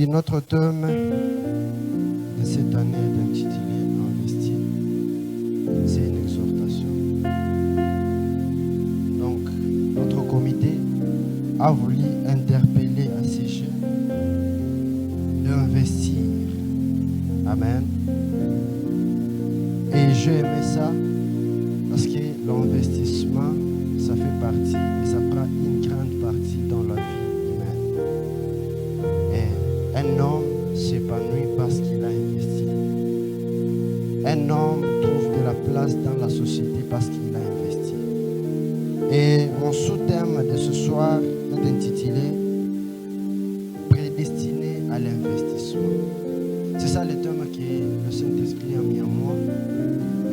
Et notre thème de cette année est intitulé Investir. C'est une exhortation. Donc, notre comité a voulu interpeller à ces jeunes d'investir. Amen. Et j'ai aimé ça parce que l'investissement, ça fait partie et ça prend une grande partie dans la vie humaine. Et un homme s'épanouit parce qu'il a investi. Un homme trouve de la place dans la société parce qu'il a investi. Et mon sous-thème de ce soir est intitulé Prédestiné à l'investissement. C'est ça le thème que le Saint-Esprit a mis en moi.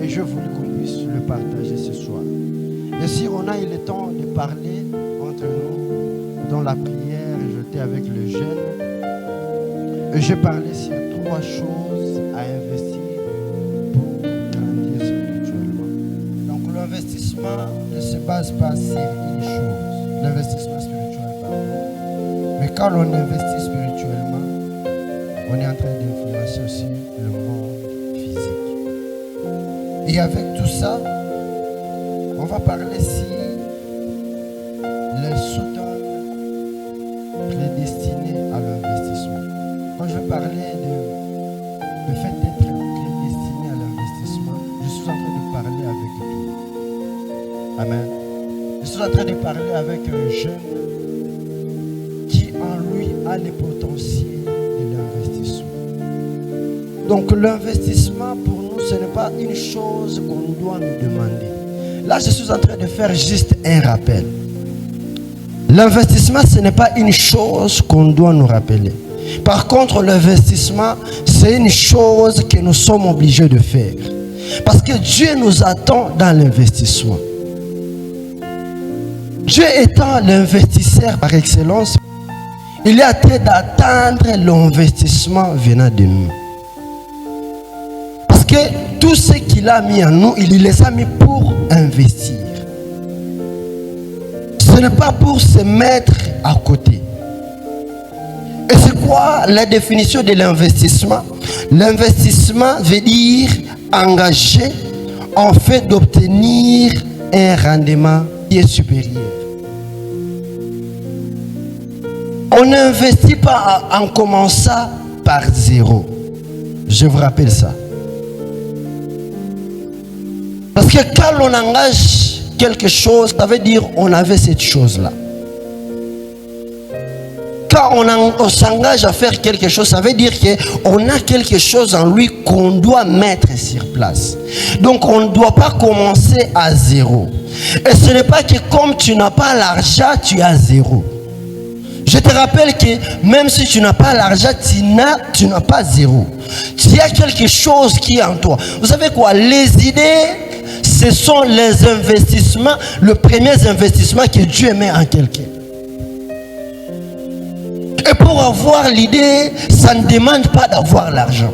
Et je voulais qu'on puisse le partager ce soir. Et si on a eu le temps de parler entre nous, dans la prière, j'étais avec le jeune, et j'ai parlé sur 3 choses à investir pour grandir spirituellement. Donc l'investissement ne se base pas sur une chose, l'investissement spirituel, pardon. Mais quand on investit spirituellement, on est en train d'influencer aussi le monde physique. Et avec tout ça, on va parler si le sous-thème prédestiné à l'investissement. Quand je parlais de fait d'être prédestiné à l'investissement, je suis en train de parler avec tout. Amen. Je suis en train de parler avec un jeune qui en lui a les potentiels de l'investissement. Donc l'investissement pour nous, ce n'est pas une chose qu'on doit nous demander. Là, je suis en train de faire juste un rappel. L'investissement, ce n'est pas une chose qu'on doit nous rappeler. Par contre, l'investissement, c'est une chose que nous sommes obligés de faire. Parce que Dieu nous attend dans l'investissement. Dieu étant l'investisseur par excellence, il est en train d'attendre l'investissement venant de nous. Parce que tout ce qu'il a mis en nous, il les a mis pour investir. Ce n'est pas pour se mettre à côté. Et c'est quoi la définition de l'investissement? L'investissement veut dire engager en fait d'obtenir un rendement qui est supérieur. On n'investit pas en commençant par zéro. Je vous rappelle ça. Parce que quand on engage quelque chose, ça veut dire on avait cette chose-là. Quand on s'engage à faire quelque chose, ça veut dire qu'on a quelque chose en lui qu'on doit mettre sur place. Donc on ne doit pas commencer à zéro. Et ce n'est pas que comme tu n'as pas l'argent, tu as zéro. Je te rappelle que même si tu n'as pas l'argent, tu n'as pas zéro. Tu as quelque chose qui est en toi. Vous savez quoi? Les idées, ce sont les investissements, le premier investissement que Dieu met en quelqu'un. Et pour avoir l'idée, ça ne demande pas d'avoir l'argent.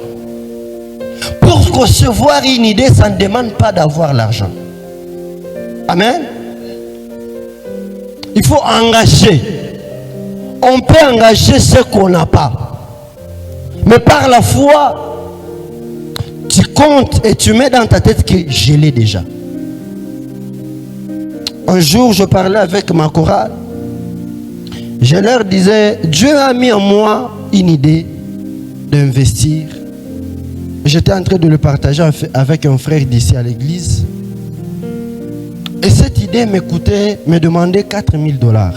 Pour concevoir une idée, ça ne demande pas d'avoir l'argent. Amen. Il faut engager. On peut engager ce qu'on n'a pas. Mais par la foi, tu comptes et tu mets dans ta tête que je l'ai déjà. Un jour, je parlais avec ma chorale. Je leur disais, Dieu a mis en moi une idée d'investir. J'étais en train de le partager avec un frère d'ici à l'église. Et cette idée me demandait $4000.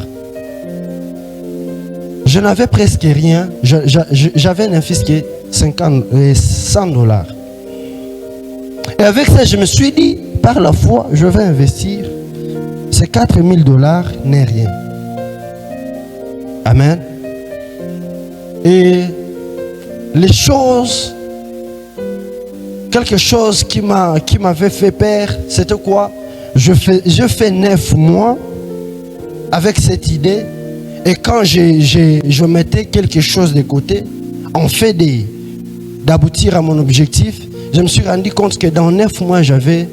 Je n'avais presque rien. J'avais un fils qui est $100. Et avec ça, je me suis dit, par la foi, je vais investir. Ces $4000 n'est rien. Amen. Et les choses, quelque chose qui m'avait fait peur, c'était quoi? Je fais 9 mois avec cette idée. Et quand je mettais quelque chose de côté, en fait d'aboutir à mon objectif, je me suis rendu compte que dans 9 mois, j'avais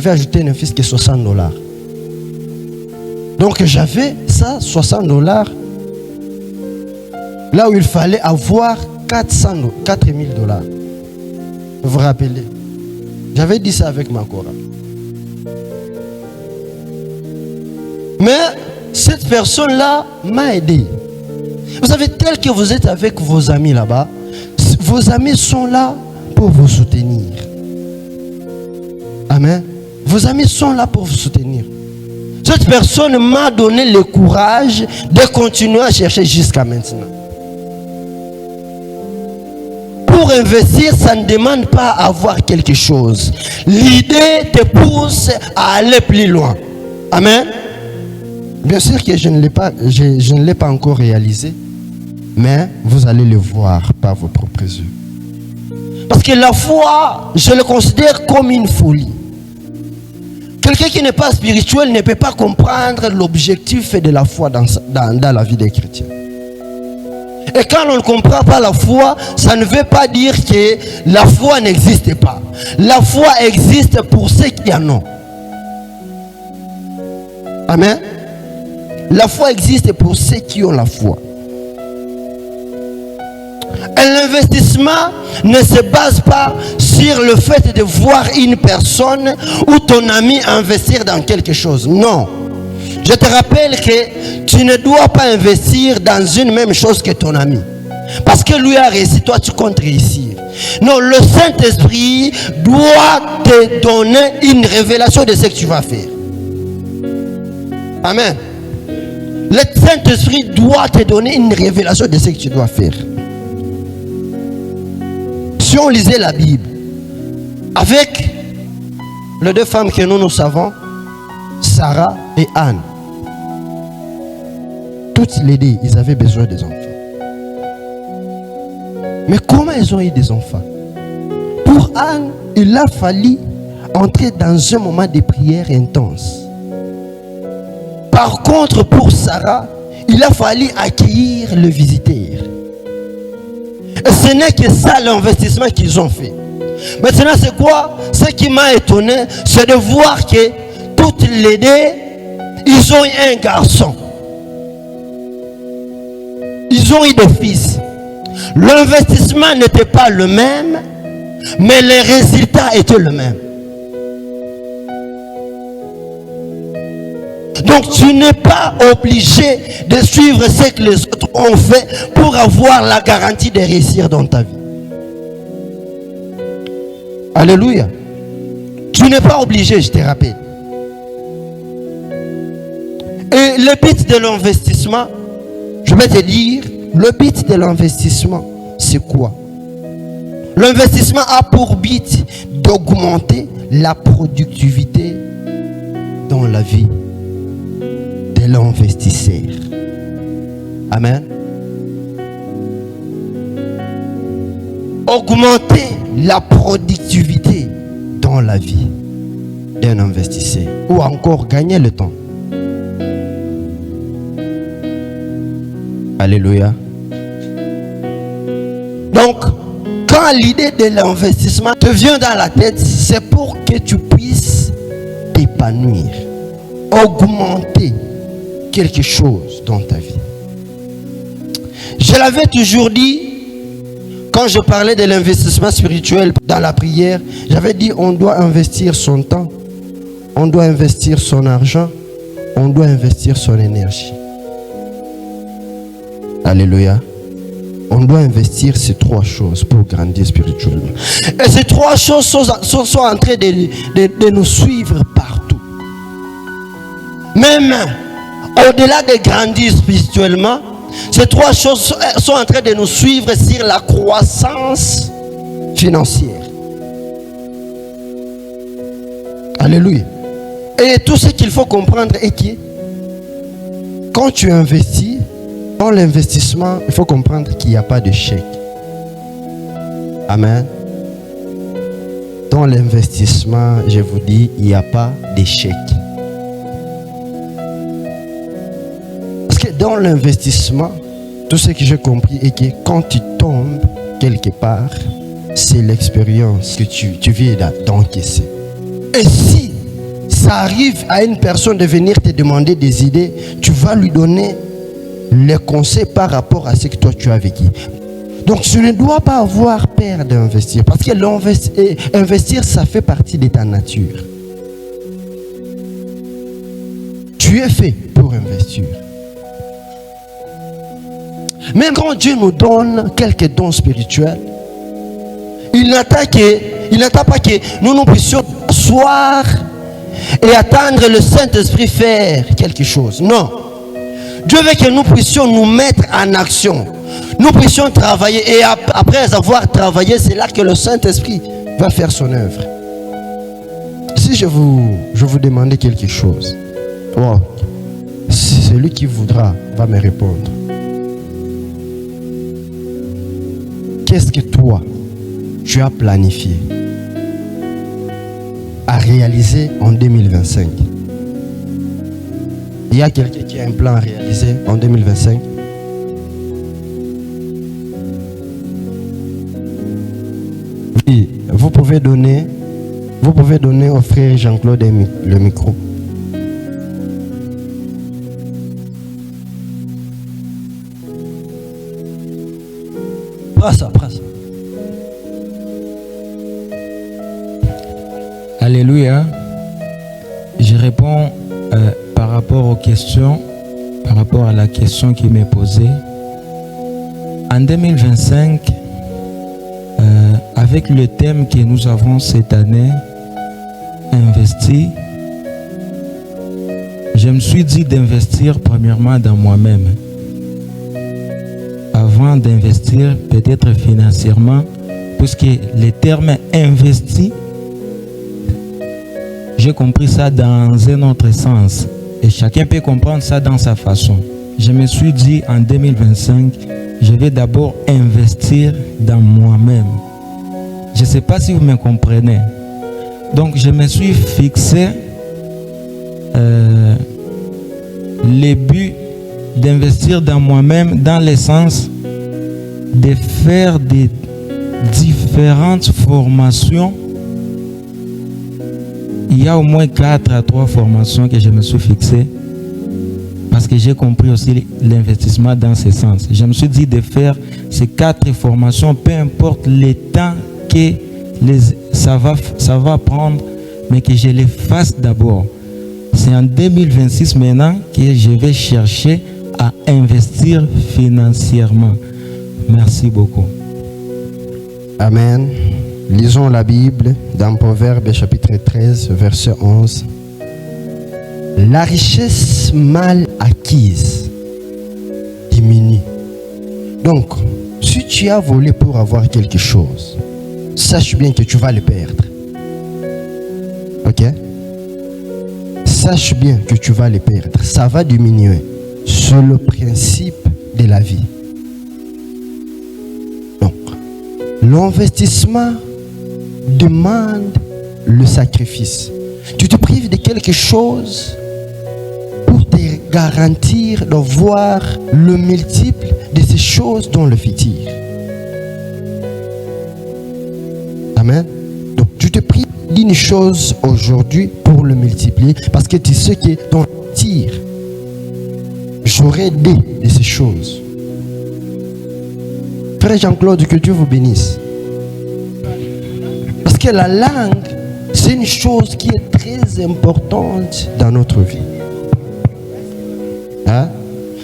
ajouté un fils qui est $60. Donc j'avais ça, $60, là où il fallait avoir $4 000. Vous vous rappelez? J'avais dit ça avec ma Cora. Mais cette personne-là m'a aidé. Vous savez, tel que vous êtes avec vos amis là-bas, vos amis sont là pour vous soutenir. Amen. Vos amis sont là pour vous soutenir. Cette personne m'a donné le courage de continuer à chercher jusqu'à maintenant. Pour investir, ça ne demande pas à avoir quelque chose. L'idée te pousse à aller plus loin. Amen. Bien sûr que je ne l'ai pas encore réalisé, mais vous allez le voir par vos propres yeux. Parce que la foi, je le considère comme une folie. Quelqu'un qui n'est pas spirituel ne peut pas comprendre l'objectif de la foi dans la vie des chrétiens. Et quand on ne comprend pas la foi, ça ne veut pas dire que la foi n'existe pas. La foi existe pour ceux qui en ont. Amen. La foi existe pour ceux qui ont la foi. Et l'investissement ne se base pas sur le fait de voir une personne ou ton ami investir dans quelque chose. Non. Je te rappelle que tu ne dois pas investir dans une même chose que ton ami. Parce que lui a réussi, toi tu comptes réussir. Non, le Saint-Esprit doit te donner une révélation de ce que tu vas faire. Amen. Le Saint-Esprit doit te donner une révélation de ce que tu dois faire. Si on lisait la Bible, avec les deux femmes que nous savons, Sarah et Anne, toutes les deux, ils avaient besoin des enfants. Mais comment ils ont eu des enfants? Pour Anne, il a fallu entrer dans un moment de prière intense. Par contre, pour Sarah, il a fallu accueillir le visiteur. Et ce n'est que ça l'investissement qu'ils ont fait. Maintenant, c'est quoi? Ce qui m'a étonné, c'est de voir que toutes les deux, ils ont eu un garçon. Ils ont eu des fils. L'investissement n'était pas le même, mais les résultats étaient le même. Donc tu n'es pas obligé de suivre ce que les autres ont fait pour avoir la garantie de réussir dans ta vie. Alléluia. Tu n'es pas obligé, je te rappelle. Et le but de l'investissement, je vais te dire, le but de l'investissement, c'est quoi? L'investissement a pour but d'augmenter la productivité dans la vie de l'investisseur. Amen. Augmenter la productivité dans la vie d'un investisseur. Ou encore gagner le temps. Alléluia. Donc, quand l'idée de l'investissement te vient dans la tête, c'est pour que tu puisses t'épanouir, augmenter quelque chose dans ta vie. Je l'avais toujours dit, quand je parlais de l'investissement spirituel dans la prière, j'avais dit on doit investir son temps, on doit investir son argent, on doit investir son énergie. Alléluia. On doit investir ces trois choses pour grandir spirituellement. Et ces trois choses sont en train de nous suivre partout. Même au-delà de grandir spirituellement, ces trois choses sont en train de nous suivre sur la croissance financière. Alléluia. Et tout ce qu'il faut comprendre est que quand tu investis, dans l'investissement, il faut comprendre qu'il n'y a pas de chèque. Amen. Dans l'investissement, je vous dis, il n'y a pas de chèque. Parce que dans l'investissement, tout ce que j'ai compris est que quand tu tombes quelque part, c'est l'expérience que tu viens d'encaisser. Et si ça arrive à une personne de venir te demander des idées, tu vas lui donner les conseils par rapport à ce que toi tu as vécu. Donc tu ne dois pas avoir peur d'investir. Parce que investir, ça fait partie de ta nature. Tu es fait pour investir. Même quand Dieu nous donne quelques dons spirituels, il n'attend pas que nous puissions asseoir et attendre le Saint-Esprit faire quelque chose. Non. Dieu veut que nous puissions nous mettre en action. Nous puissions travailler. Et après avoir travaillé, c'est là que le Saint-Esprit va faire son œuvre. Si je vous demandais quelque chose, celui qui voudra va me répondre. Qu'est-ce que toi, tu as planifié à réaliser en 2025? Il y a quelqu'un qui a un plan à réaliser en 2025? Oui, vous pouvez donner au frère Jean-Claude le micro. Prends ça. Alléluia. Je réponds par rapport aux questions, par rapport à la question qui m'est posée. En 2025, avec le thème que nous avons cette année, investi, je me suis dit d'investir premièrement dans moi-même. Avant d'investir peut-être financièrement, puisque le terme investi, j'ai compris ça dans un autre sens et chacun peut comprendre ça dans sa façon. Je me suis dit en 2025, je vais d'abord investir dans moi-même. Je ne sais pas si vous me comprenez. Donc je me suis fixé le but d'investir dans moi-même dans le sens de faire des différentes formations. Il y a au moins 4 à 3 formations que je me suis fixé parce que j'ai compris aussi l'investissement dans ce sens. Je me suis dit de faire ces 4 formations, peu importe le temps que ça va prendre, mais que je les fasse d'abord. C'est en 2026 maintenant que je vais chercher à investir financièrement. Merci beaucoup. Amen. Lisons la Bible dans Proverbes chapitre 13, verset 11. La richesse mal acquise diminue. Donc, si tu as volé pour avoir quelque chose, sache bien que tu vas le perdre. Ok? Sache bien que tu vas le perdre. Ça va diminuer. C'est le principe de la vie. Donc, l'investissement demande le sacrifice. Tu te prives de quelque chose pour te garantir de voir le multiple de ces choses dans le futur. Amen. Donc tu te prives d'une chose aujourd'hui pour le multiplier parce que tu sais que dans le futur, j'aurai des de ces choses. Frère Jean-Claude, que Dieu vous bénisse. Parce que la langue, c'est une chose qui est très importante dans notre vie. Hein?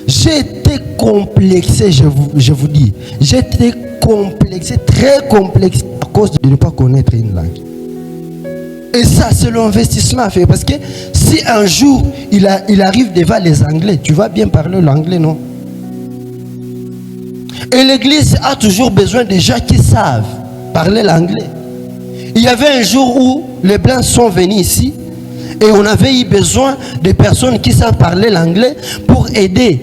J'ai été complexé, je vous dis. J'ai été complexé, très complexé à cause de ne pas connaître une langue. Et ça, c'est l'investissement à faire. Parce que si un jour, il arrive devant les Anglais, tu vas bien parler l'anglais, non? Et l'église a toujours besoin de gens qui savent parler l'anglais. Il y avait un jour où les Blancs sont venus ici et on avait eu besoin de personnes qui savent parler l'anglais pour aider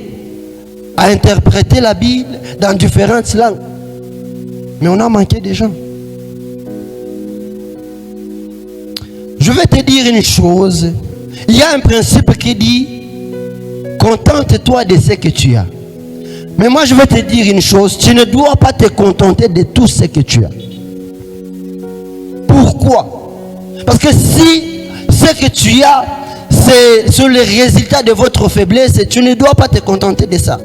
à interpréter la Bible dans différentes langues. Mais on a manqué de gens. Je vais te dire une chose. Il y a un principe qui dit contente-toi de ce que tu as. Mais moi je vais te dire une chose. Tu ne dois pas te contenter de tout ce que tu as. Pourquoi? Parce que si ce que tu as, c'est le résultat de votre faiblesse, tu ne dois pas te contenter de ça.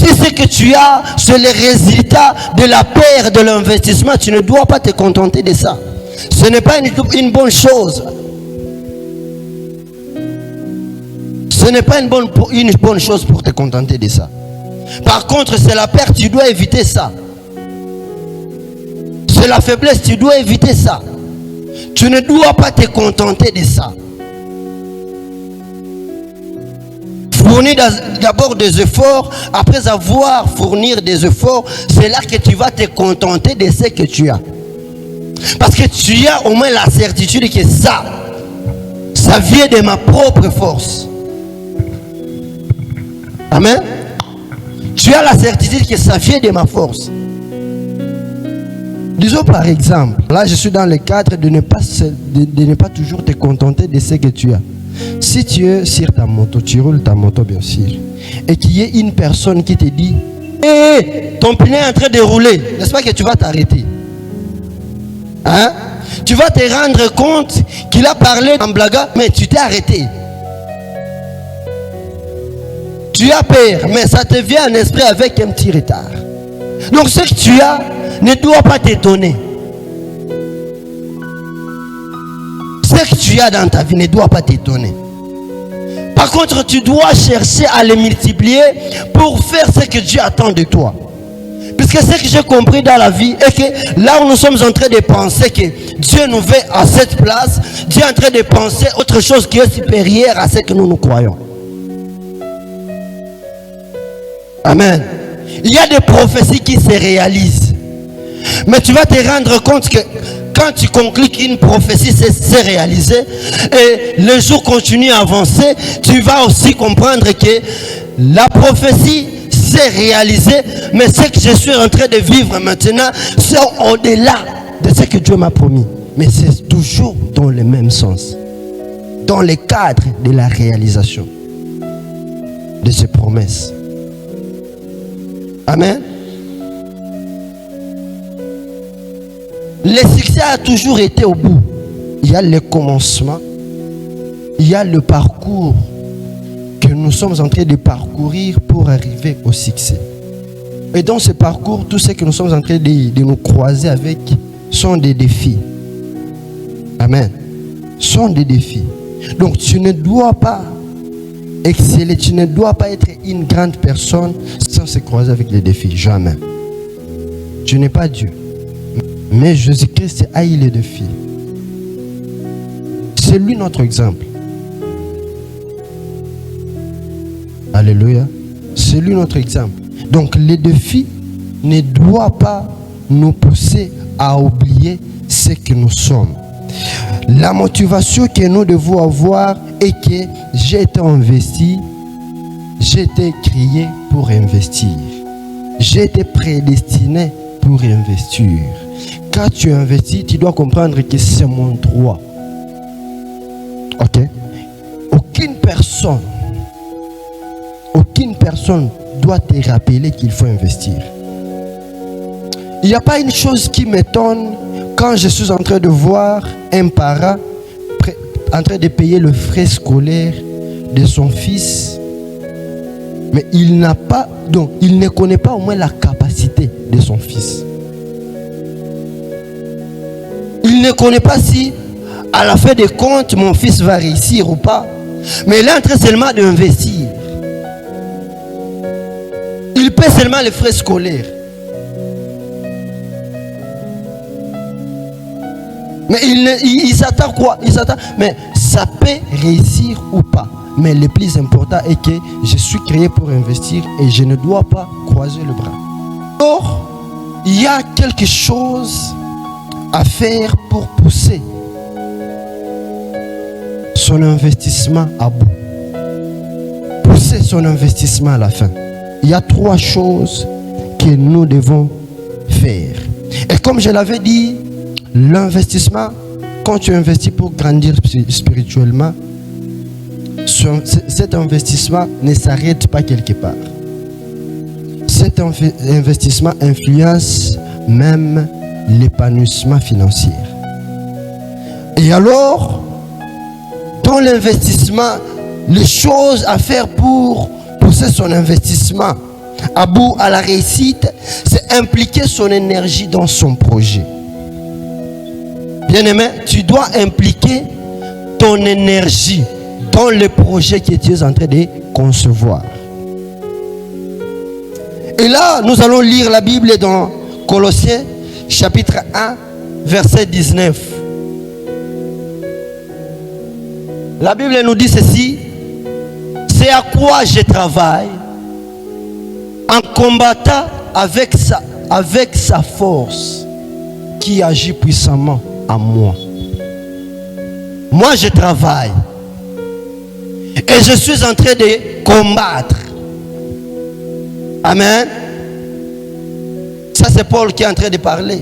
Si ce que tu as, c'est le résultat de la perte de l'investissement, tu ne dois pas te contenter de ça. Ce n'est pas une bonne chose. Ce n'est pas une bonne chose pour te contenter de ça. Par contre, c'est la perte, tu dois éviter ça. C'est la faiblesse, tu dois éviter ça. Tu ne dois pas te contenter de ça. Fournir d'abord des efforts. Après avoir fourni des efforts, c'est là que tu vas te contenter de ce que tu as. Parce que tu as au moins la certitude que ça vient de ma propre force. Amen. Tu as la certitude que ça vient de ma force. Disons par exemple, là je suis dans le cadre de ne pas toujours te contenter de ce que tu as. Si tu es sur ta moto, tu roules ta moto bien sûr, et qu'il y ait une personne qui te dit hey, ton pneu est en train de rouler, n'est-ce pas que tu vas t'arrêter? Hein? Tu vas te rendre compte qu'il a parlé en blaguant, mais tu t'es arrêté. Tu as peur, mais ça te vient en esprit avec un petit retard. Donc ce que tu as ne doit pas t'étonner. Ce que tu as dans ta vie ne doit pas t'étonner. Par contre, tu dois chercher à les multiplier pour faire ce que Dieu attend de toi. Puisque ce que j'ai compris dans la vie est que là où nous sommes en train de penser que Dieu nous veut à cette place, Dieu est en train de penser autre chose qui est supérieure à ce que nous croyons. Amen. Il y a des prophéties qui se réalisent. Mais tu vas te rendre compte que quand tu conclus qu'une prophétie s'est réalisée et le jour continue à avancer, tu vas aussi comprendre que la prophétie s'est réalisée, mais ce que je suis en train de vivre maintenant, c'est au-delà de ce que Dieu m'a promis. Mais c'est toujours dans le même sens, dans le cadre de la réalisation de ces promesses. Amen. Le succès a toujours été au bout. Il y a le commencement, il y a le parcours que nous sommes en train de parcourir pour arriver au succès. Et dans ce parcours, tout ce que nous sommes en train de nous croiser avec sont des défis. Amen. Sont des défis. Donc tu ne dois pas exceller, tu ne dois pas être une grande personne sans se croiser avec les défis. Jamais. Tu n'es pas Dieu. Mais Jésus-Christ a eu les défis. C'est lui notre exemple. Alléluia. C'est lui notre exemple. Donc les défis ne doivent pas nous pousser à oublier ce que nous sommes. La motivation que nous devons avoir est que j'ai été investi, j'ai été créé pour investir. J'ai été prédestiné pour investir. Quand tu investis, tu dois comprendre que c'est mon droit. Ok? Aucune personne doit te rappeler qu'il faut investir. Il n'y a pas une chose qui m'étonne quand je suis en train de voir un parent en train de payer le frais scolaire de son fils, mais il ne connaît pas au moins la capacité de son fils. Il ne connaît pas si, à la fin des comptes, mon fils va réussir ou pas. Mais il est en train seulement d'investir. Il paie seulement les frais scolaires. Mais il s'attend quoi? Il s'attend. Mais ça peut réussir ou pas. Mais le plus important est que je suis créé pour investir et je ne dois pas croiser le bras. Or, il y a quelque chose à faire pour pousser son investissement à bout. Pousser son investissement à la fin. Il y a 3 choses que nous devons faire. Et comme je l'avais dit, l'investissement, quand tu investis pour grandir spirituellement, cet investissement ne s'arrête pas quelque part. Cet investissement influence même l'épanouissement financier. Et alors, dans l'investissement, les choses à faire pour pousser son investissement à bout à la réussite, c'est impliquer son énergie dans son projet. Bien-aimé, tu dois impliquer ton énergie dans le projet que tu es en train de concevoir. Et là, nous allons lire la Bible dans Colossiens, chapitre 1, verset 19. La Bible nous dit ceci: c'est à quoi je travaille en combattant avec sa force qui agit puissamment en moi. Moi, je travaille et je suis en train de combattre. Amen. Ça, c'est Paul qui est en train de parler.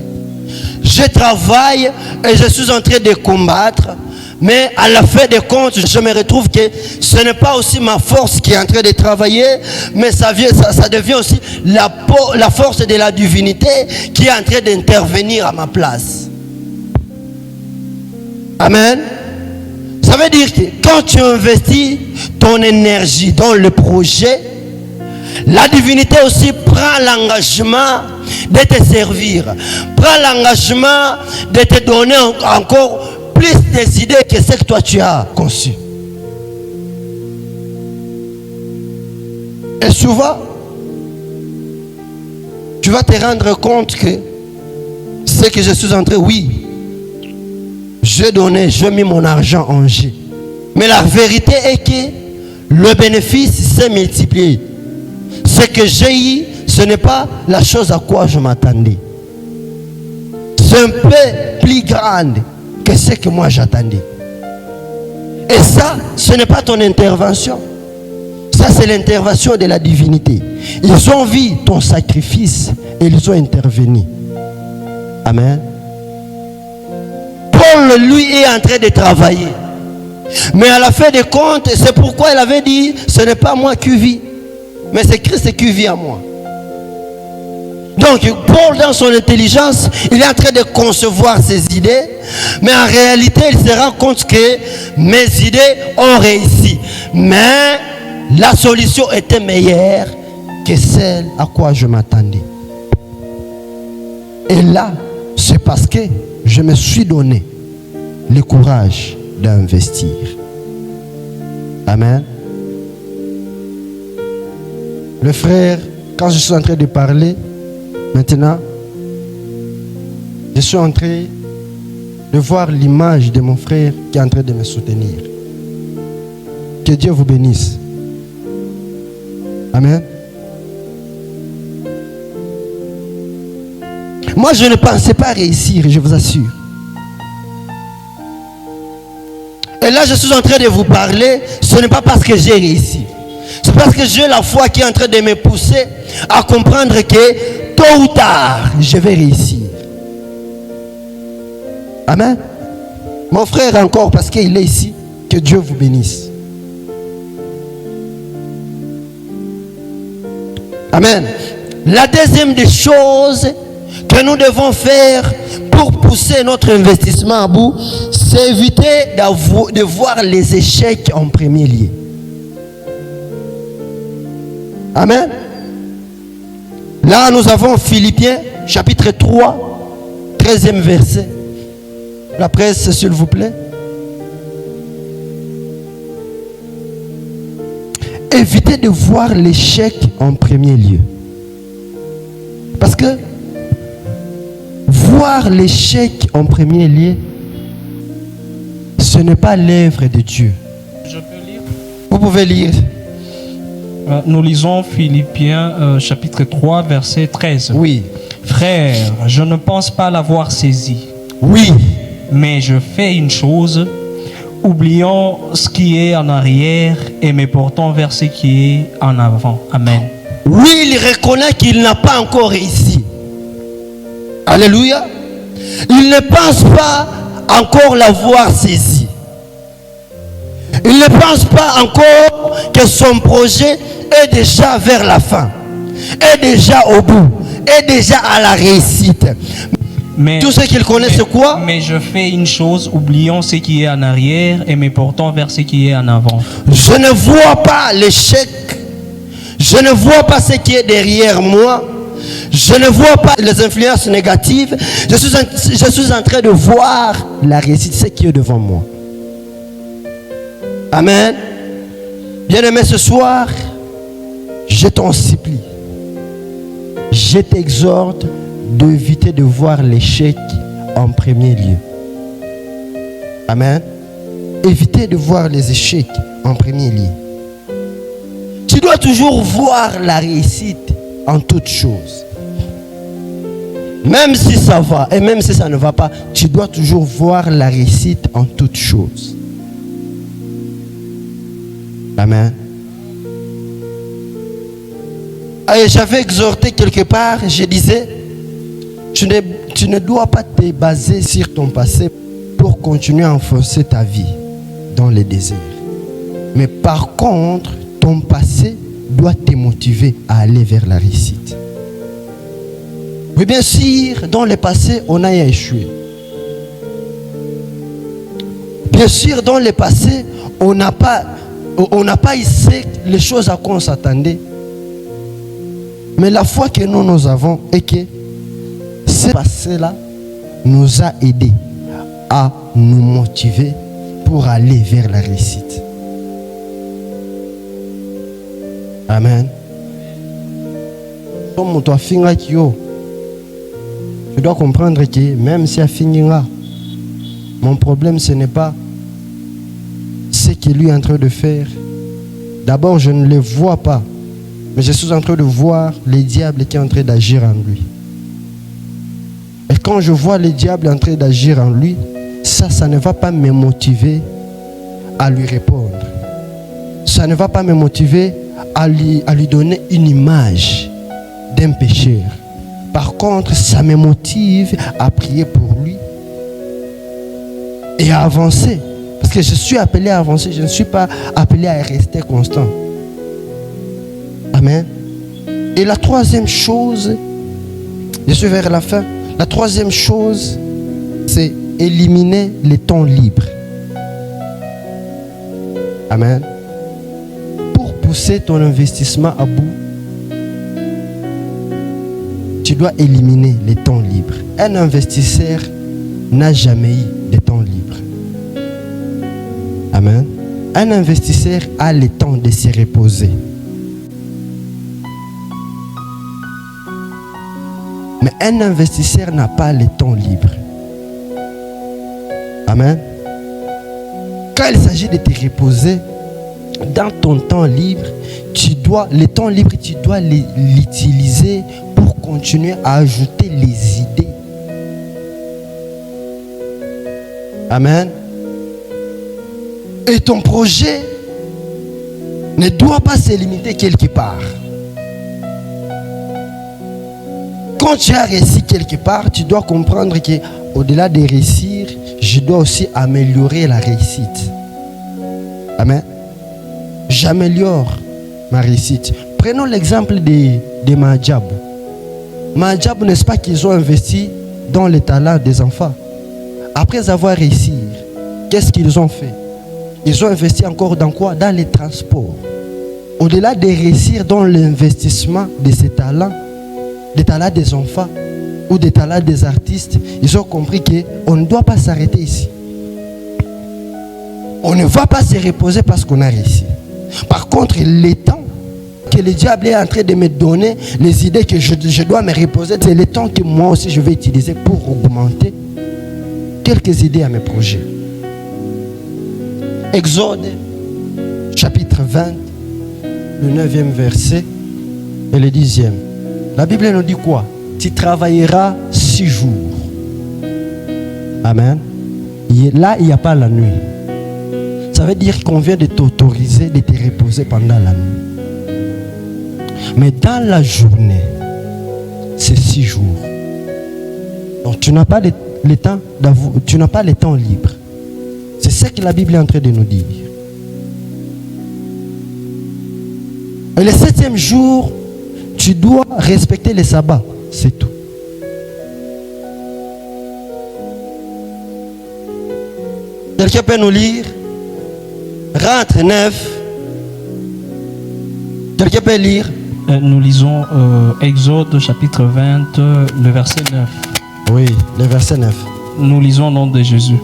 Je travaille et je suis en train de combattre. Mais à la fin des comptes, je me retrouve que ce n'est pas aussi ma force qui est en train de travailler, mais ça devient aussi la force de la divinité qui est en train d'intervenir à ma place. Amen. Ça veut dire que quand tu investis ton énergie dans le projet, la divinité aussi prend l'engagement de te servir, prend l'engagement de te donner encore plus des idées que ce que toi tu as conçu. Et souvent, tu vas te rendre compte que ce que je suis en train, oui, j'ai donné, j'ai mis mon argent en jeu. Mais la vérité est que le bénéfice s'est multiplié. Ce que j'ai eu, ce n'est pas la chose à quoi je m'attendais. C'est un peu plus grande que ce que moi j'attendais. Et ça, ce n'est pas ton intervention. Ça, c'est l'intervention de la divinité. Ils ont vu ton sacrifice et ils ont intervenu. Amen. Paul, lui, est en train de travailler. Mais à la fin des comptes, c'est pourquoi il avait dit, ce n'est pas moi qui vis, mais c'est Christ qui vit en moi. Donc, Paul, dans son intelligence, il est en train de concevoir ses idées, mais en réalité, il se rend compte que mes idées ont réussi. Mais la solution était meilleure que celle à quoi je m'attendais. Et là, c'est parce que je me suis donné le courage d'investir. Amen. Le frère, quand je suis en train de parler, maintenant, je suis en train de voir l'image de mon frère qui est en train de me soutenir. Que Dieu vous bénisse. Amen. Moi, je ne pensais pas réussir, je vous assure. Et là, je suis en train de vous parler, ce n'est pas parce que j'ai réussi. C'est parce que j'ai la foi qui est en train de me pousser à comprendre que tôt ou tard, je vais réussir. Amen. Mon frère encore, parce qu'il est ici, que Dieu vous bénisse. Amen. La deuxième des choses que nous devons faire pour pousser notre investissement à bout, c'est éviter de voir les échecs en premier lieu. Amen. Là, nous avons Philippiens, chapitre 3, 13e verset. La presse, s'il vous plaît. Évitez de voir l'échec en premier lieu. Parce que voir l'échec en premier lieu, ce n'est pas l'œuvre de Dieu. Je peux lire? Vous pouvez lire. Nous lisons Philippiens chapitre 3 verset 13. Oui. Frère, je ne pense pas l'avoir saisi. Oui. Mais je fais une chose, oubliant ce qui est en arrière et me portant vers ce qui est en avant. Amen. Oui, il reconnaît qu'il n'a pas encore réussi. Alléluia. Il ne pense pas encore l'avoir saisi. Il ne pense pas encore que son projet est déjà vers la fin, est déjà au bout, est déjà à la réussite. Mais, tout ce qu'il connaît, c'est quoi? Mais je fais une chose, oubliant ce qui est en arrière et me portant vers ce qui est en avant. Je ne vois pas l'échec. Je Je ne vois pas ce qui est derrière moi. Je ne vois pas les influences négatives. Je suis en train de voir la réussite, ce qui est devant moi. Amen. Bien-aimé, ce soir, je t'en supplie. Je t'exhorte d'éviter de voir l'échec en premier lieu. Amen. Évitez de voir les échecs en premier lieu. Tu dois toujours voir la réussite en toutes choses. Même si ça va et même si ça ne va pas, tu dois toujours voir la réussite en toutes choses. Amen. Et j'avais exhorté quelque part, je disais, tu ne dois pas te baser sur ton passé pour continuer à enfoncer ta vie dans les déserts. Mais par contre, ton passé doit te motiver à aller vers la réussite. Oui, bien sûr, dans le passé, on a échoué. Bien sûr, dans le passé, on n'a pas essayé les choses à quoi on s'attendait. Mais la foi que nous avons est que ce passé-là nous a aidés à nous motiver pour aller vers la réussite. Amen. Comme toi, tu dois comprendre que même si mon problème ce n'est pas ce qu'il lui est en train de faire. D'abord, je ne le vois pas, mais je suis en train de voir le diable qui est en train d'agir en lui. Et quand je vois le diable en train d'agir en lui, ça ne va pas me motiver à lui répondre. Ça ne va pas me motiver à lui donner une image d'un pécheur. Par contre, ça me motive à prier pour lui et à avancer. Parce que je suis appelé à avancer, je ne suis pas appelé à rester constant. Amen. Et la troisième chose, je suis vers la fin, la troisième chose, c'est éliminer les temps libres. Amen. Pour pousser ton investissement à bout, tu dois éliminer les temps libres. Un investisseur n'a jamais eu de temps libre. Amen. Un investisseur a le temps de se reposer. Mais un investisseur n'a pas le temps libre. Amen. Quand il s'agit de te reposer, dans ton temps libre, le temps libre, tu dois l'utiliser pour continuer à ajouter les idées. Amen. Et ton projet ne doit pas se limiter quelque part. Quand tu as réussi quelque part, tu dois comprendre qu'au-delà de réussir, je dois aussi améliorer la réussite. Amen. J'améliore ma réussite. Prenons l'exemple de Mahjab. Mahjab, n'est-ce pas qu'ils ont investi dans les talents des enfants? Après avoir réussi, qu'est-ce qu'ils ont fait? Ils ont investi encore dans quoi? Dans les transports. Au-delà de réussir dans l'investissement de ces talents, des talents des enfants ou des talents des artistes, ils ont compris qu'on ne doit pas s'arrêter ici. On ne va pas se reposer parce qu'on a réussi. Par contre, les temps que le diable est en train de me donner, les idées que je dois me reposer, c'est le temps que moi aussi je vais utiliser pour augmenter quelques idées à mes projets. Exode, chapitre 20, le 9e verset et le 10e. La Bible nous dit quoi? Tu travailleras 6 jours. Amen. Là, il n'y a pas la nuit. Ça veut dire qu'on vient de t'autoriser de te reposer pendant la nuit. Mais dans la journée, c'est 6 jours. Donc tu n'as pas le temps tu n'as pas le temps libre. C'est ce que la Bible est en train de nous dire. Et le 7e jour, tu dois respecter les sabbats. C'est tout. Quelqu'un peut nous lire? Rentre 9. Quelqu'un peut lire Nous lisons Exode chapitre 20, le verset 9. Oui, le verset 9. Nous lisons au nom de Jésus.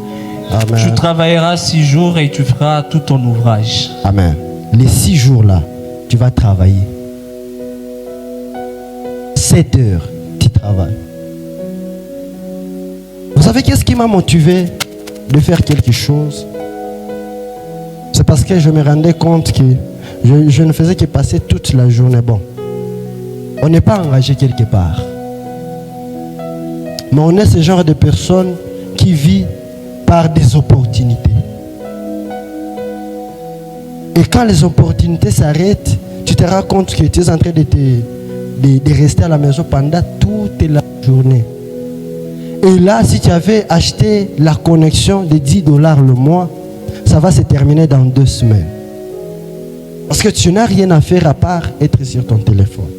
Amen. Tu travailleras 6 jours et tu feras tout ton ouvrage. Amen. Les 6 jours-là, tu vas travailler. 7 heures, tu travailles. Vous savez qu'est-ce qui m'a motivé de faire quelque chose? C'est parce que je me rendais compte que je ne faisais que passer toute la journée. Bon, on n'est pas engagé quelque part. Mais on est ce genre de personnes qui vit par des opportunités. Et quand les opportunités s'arrêtent, tu te rends compte que tu es en train de rester à la maison pendant toute la journée. Et là, si tu avais acheté la connexion de $10 le mois, ça va se terminer dans 2 semaines. Parce que tu n'as rien à faire à part être sur ton téléphone.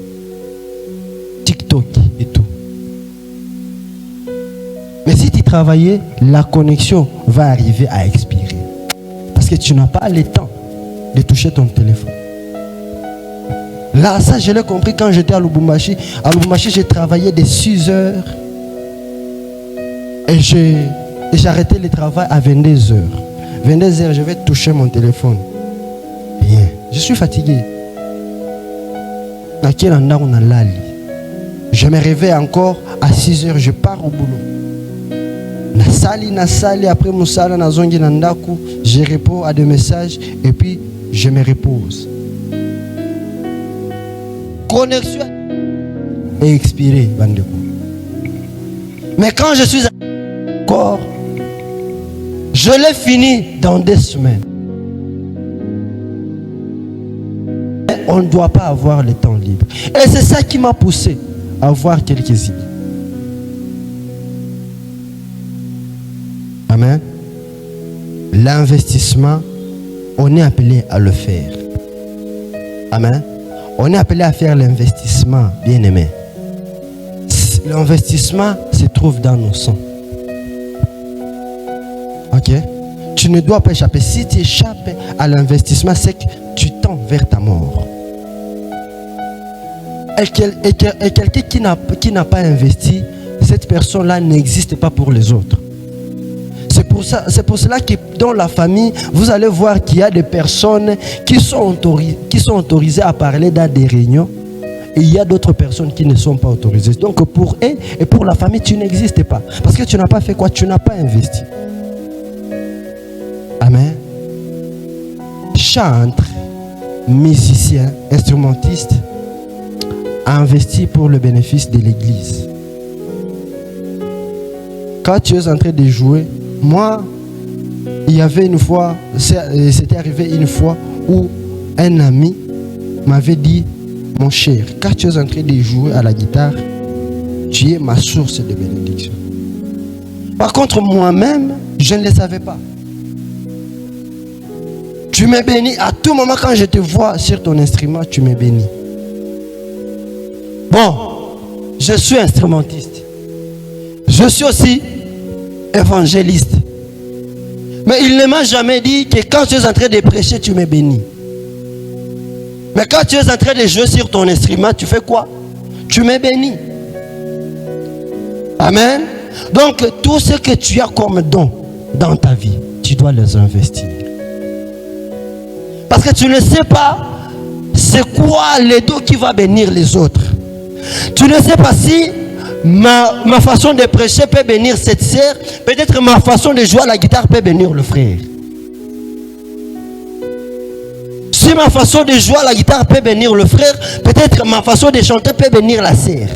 TikTok et tout. Mais si tu travaillais, la connexion va arriver à expirer. Parce que tu n'as pas le temps de toucher ton téléphone. Là, ça, je l'ai compris quand j'étais à Lubumbashi. À Lubumbashi, j'ai travaillé des 6 heures. Et j'arrêtais le travail à 22 heures. 22 heures, je vais toucher mon téléphone. Bien. Je suis fatigué. Je me réveille encore à 6 heures, je pars au boulot. Nasali, après Moussala, Nazongi Nandaku, je réponds à des messages et puis je me repose. Connexion est expirée, Bandeko. Mais quand je suis encore, je l'ai fini dans 2 semaines. On ne doit pas avoir le temps libre. Et c'est ça qui m'a poussé à avoir quelques idées. Amen. L'investissement, on est appelé à le faire. Amen. On est appelé à faire l'investissement, bien aimé. L'investissement se trouve dans nos sangs. Ok? Tu ne dois pas échapper. Si tu échappes à l'investissement, c'est que tu tends vers ta mort. Et quelqu'un qui n'a pas investi, cette personne-là n'existe pas pour les autres. C'est pour cela que dans la famille, vous allez voir qu'il y a des personnes qui sont autorisées à parler dans des réunions. Et il y a d'autres personnes qui ne sont pas autorisées. Donc pour eux et pour la famille, tu n'existes pas. Parce que tu n'as pas fait quoi? Tu n'as pas investi. Amen. Chantre, musicien, instrumentiste, investi pour le bénéfice de l'église. Quand tu es en train de jouer, moi, il y avait une fois, c'était arrivé une fois où un ami m'avait dit: mon cher, quand tu es en train de jouer à la guitare, tu es ma source de bénédiction. Par contre, moi-même, je ne le savais pas. Tu me bénis à tout moment quand je te vois sur ton instrument, tu me bénis. Bon, je suis instrumentiste. Je suis aussi évangéliste. Mais il ne m'a jamais dit que quand tu es en train de prêcher, tu me bénis. Mais quand tu es en train de jouer sur ton instrument, tu fais quoi? Tu me bénis. Amen. Donc, tout ce que tu as comme don dans ta vie, tu dois les investir. Parce que tu ne sais pas c'est quoi les dons qui va bénir les autres. Tu ne sais pas si ma façon de prêcher peut bénir cette sœur. Peut-être ma façon de jouer à la guitare peut bénir le frère. Si ma façon de jouer à la guitare peut bénir le frère, peut-être ma façon de chanter peut bénir la sœur.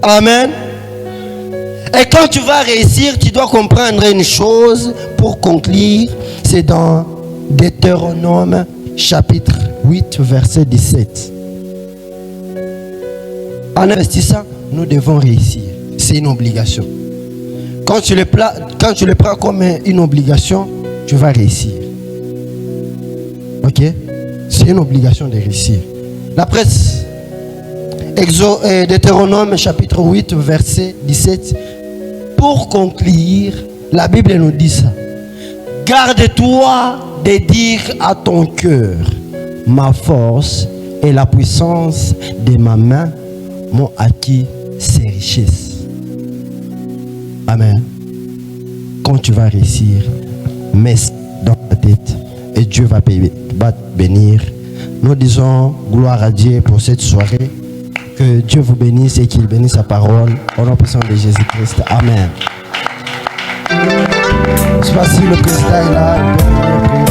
Amen. Et quand tu vas réussir, tu dois comprendre une chose pour conclure. C'est dans Deutéronome chapitre 8, verset 17. En investissant, nous devons réussir. C'est une obligation. Quand tu le prends comme une obligation, tu vas réussir. Ok? C'est une obligation de réussir. La presse, Deutéronome chapitre 8, verset 17. Pour conclure, la Bible nous dit ça. Garde-toi de dire à ton cœur, ma force et la puissance de ma main m'ont acquis ces richesses. Amen. Quand tu vas réussir, mets dans ta tête et Dieu va te bénir. Nous disons gloire à Dieu pour cette soirée. Que Dieu vous bénisse et qu'il bénisse sa parole. Au nom puissant de Jésus-Christ. Amen. Je ne sais pas si le président est là. Il peut venir prier.